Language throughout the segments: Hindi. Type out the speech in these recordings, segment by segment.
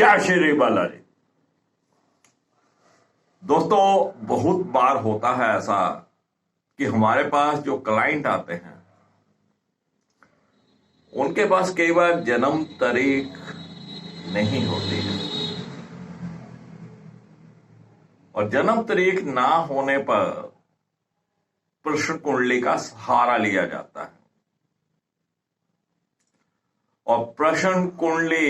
जय श्री बालाजी। दोस्तों, बहुत बार होता है ऐसा कि हमारे पास जो क्लाइंट आते हैं उनके पास कई बार जन्म तारीख नहीं होती है और जन्म तारीख ना होने पर प्रश्न कुंडली का सहारा लिया जाता है। और प्रश्न कुंडली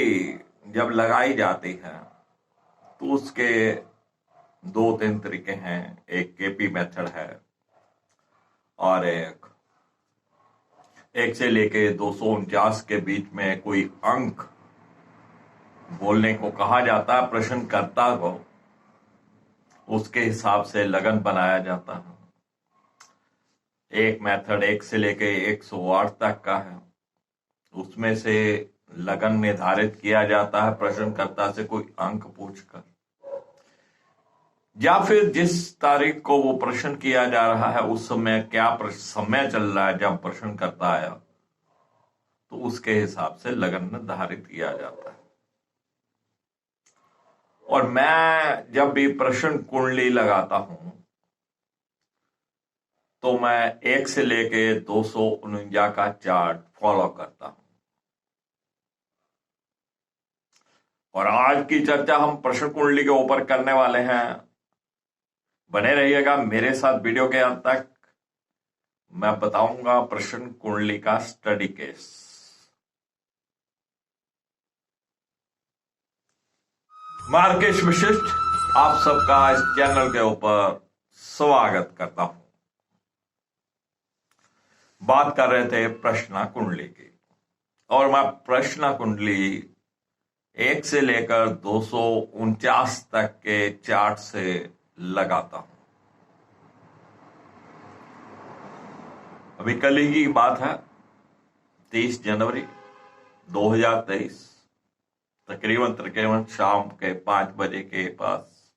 जब लगाई जाती है तो उसके दो तीन तरीके हैं। एक केपी मेथड है और एक से लेके 249 के बीच में कोई अंक बोलने को कहा जाता है। प्रश्नकर्ता को उसके हिसाब से लगन बनाया जाता है। एक मेथड 1 से लेके 108 तक का है, उसमें से लगन निर्धारित किया जाता है प्रश्नकर्ता से कोई अंक पूछकर, या फिर जिस तारीख को वो प्रश्न किया जा रहा है उस समय क्या समय चल रहा है जब प्रश्नकर्ता आया, तो उसके हिसाब से लगन निर्धारित किया जाता है। और मैं जब भी प्रश्न कुंडली लगाता हूं तो मैं 1 से लेके 249 का चार्ट फॉलो करता हूं। और आज की चर्चा हम प्रश्न कुंडली के ऊपर करने वाले हैं। बने रहिएगा मेरे साथ वीडियो के अंत तक। मैं बताऊंगा प्रश्न कुंडली का स्टडी केस। मार्केश विशिष्ट आप सबका इस चैनल के ऊपर स्वागत करता हूं। बात कर रहे थे प्रश्न कुंडली की और मैं प्रश्न कुंडली 1 से लेकर 249 तक के चार्ट से लगाता हूं। अभी कल ही की बात है, 30 जनवरी 2023 तकरीबन शाम के 5 बजे के पास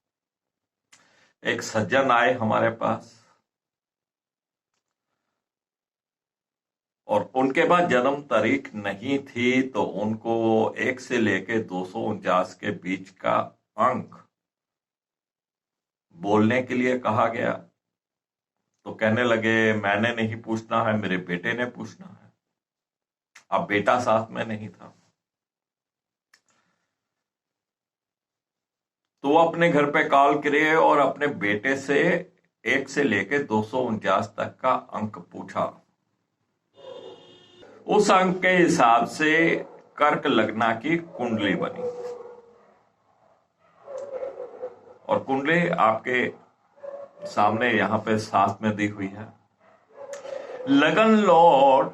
एक सज्जन आए हमारे पास और उनके पास जन्म तारीख नहीं थी, तो उनको 1 से लेके 249 के बीच का अंक बोलने के लिए कहा गया। तो कहने लगे मैंने नहीं पूछना है, मेरे बेटे ने पूछना है। अब बेटा साथ में नहीं था, तो वो अपने घर पे कॉल करे और अपने बेटे से 1 से लेके 249 तक का अंक पूछा। उस अंक के हिसाब से कर्क लग्न की कुंडली बनी और कुंडली आपके सामने यहां पे साथ में दी हुई है। लगन लॉर्ड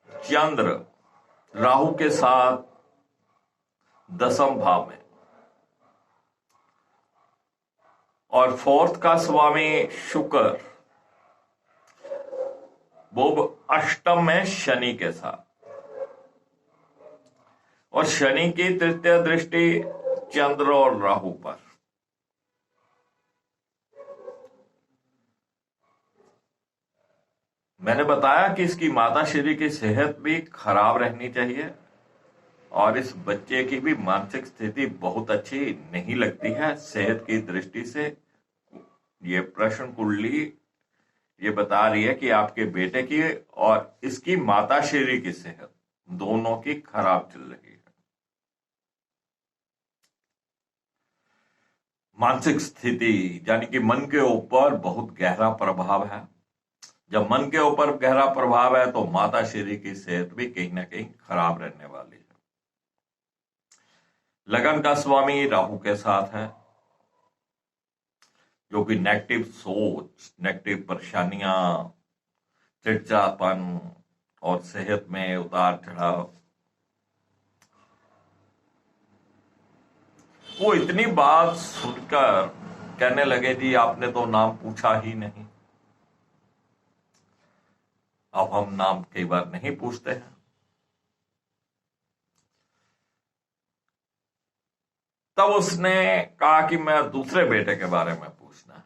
चंद्र राहु के साथ 10वें भाव में और 4th का स्वामी शुक्र वो 8th में शनि के साथ, और शनि की तृतीय दृष्टि चंद्र और राहु पर। मैंने बताया कि इसकी माता श्री की सेहत भी खराब रहनी चाहिए और इस बच्चे की भी मानसिक स्थिति बहुत अच्छी नहीं लगती है सेहत की दृष्टि से। ये प्रश्न कुंडली ये बता रही है कि आपके बेटे की और इसकी माता श्री की सेहत दोनों की खराब चल रही है। मानसिक स्थिति यानी कि मन के ऊपर बहुत गहरा प्रभाव है। जब मन के ऊपर गहरा प्रभाव है तो माता श्री की सेहत भी कहीं ना कहीं खराब रहने वाली है। लगन का स्वामी राहु के साथ है, जो कि नेगेटिव सोच, नेगेटिव परेशानियां, चिड़चिड़ापन और सेहत में उतार चढ़ाव। वो इतनी बात सुनकर कहने लगे जी आपने तो नाम पूछा ही नहीं। अब हम नाम कई बार नहीं पूछते हैं। तब उसने कहा कि मैं दूसरे बेटे के बारे में पूछना है।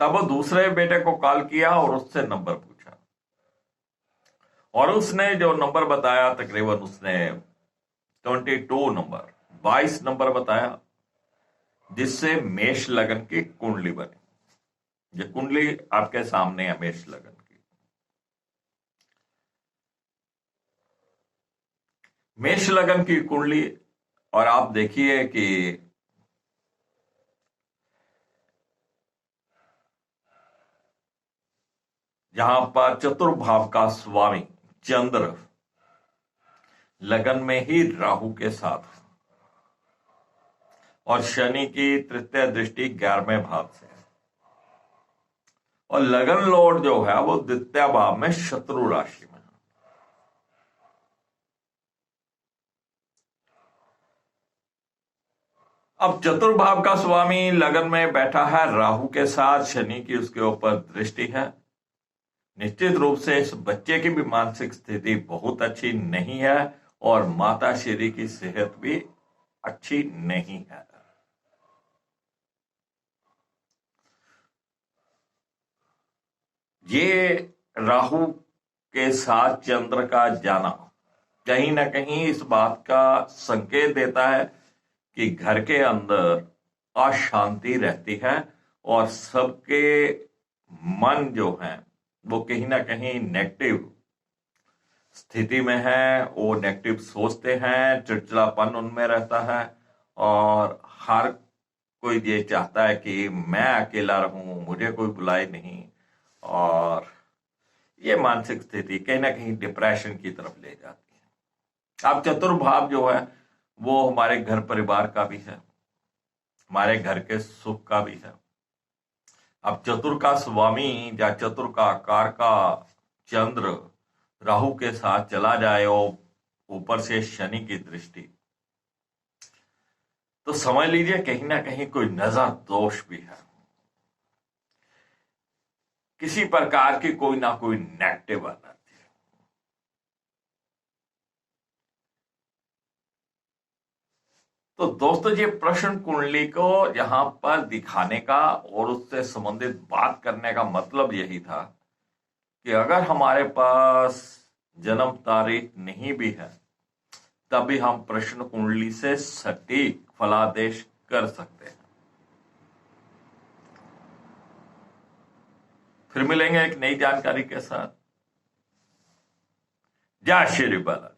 तब वो दूसरे बेटे को कॉल किया और उससे नंबर पूछा और उसने जो नंबर बताया तकरीबन उसने 22 नंबर, 22 नंबर बताया, जिससे मेष लगन की कुंडली बनी। ये कुंडली आपके सामने है मेष लगन की। मेष लगन की कुंडली, और आप देखिए कि जहां पर चतुर्भाव का स्वामी चंद्र लगन में ही राहु के साथ है, और शनि की तृतीय दृष्टि 11वें भाव से है, और लगन लॉर्ड जो है वो द्वितीय भाव में शत्रु राशि में है। अब चतुर्भाव का स्वामी लगन में बैठा है राहु के साथ, शनि की उसके ऊपर दृष्टि है। निश्चित रूप से इस बच्चे की भी मानसिक स्थिति बहुत अच्छी नहीं है, और माता श्री की सेहत भी अच्छी नहीं है। ये राहु के साथ चंद्र का जाना कहीं ना कहीं इस बात का संकेत देता है कि घर के अंदर अशांति रहती है, और सबके मन जो है वो कहीं ना कहीं नेगेटिव स्थिति में है, वो नेगेटिव सोचते हैं, चिड़चिड़ापन उनमें रहता है, और हर कोई ये चाहता है कि मैं अकेला रहूं, मुझे कोई बुलाए नहीं, और ये मानसिक स्थिति कहीं ना कहीं डिप्रेशन की तरफ ले जाती है। अब चतुर्भाव जो है वो हमारे घर परिवार का भी है, हमारे घर के सुख का भी है। अब चतुर का स्वामी या चतुर का आकार का चंद्र राहु के साथ चला जाए और ऊपर से शनि की दृष्टि, तो समझ लीजिए कहीं ना कहीं कोई नजर दोष भी है, किसी प्रकार की कोई ना कोई नेगेटिव एनर्जी है। तो दोस्तों, ये प्रश्न कुंडली को यहां पर दिखाने का और उससे संबंधित बात करने का मतलब यही था कि अगर हमारे पास जन्म तारीख नहीं भी है, तभी हम प्रश्न कुंडली से सटीक फलादेश कर सकते हैं। फिर मिलेंगे एक नई जानकारी के साथ। जय श्री बालाजी।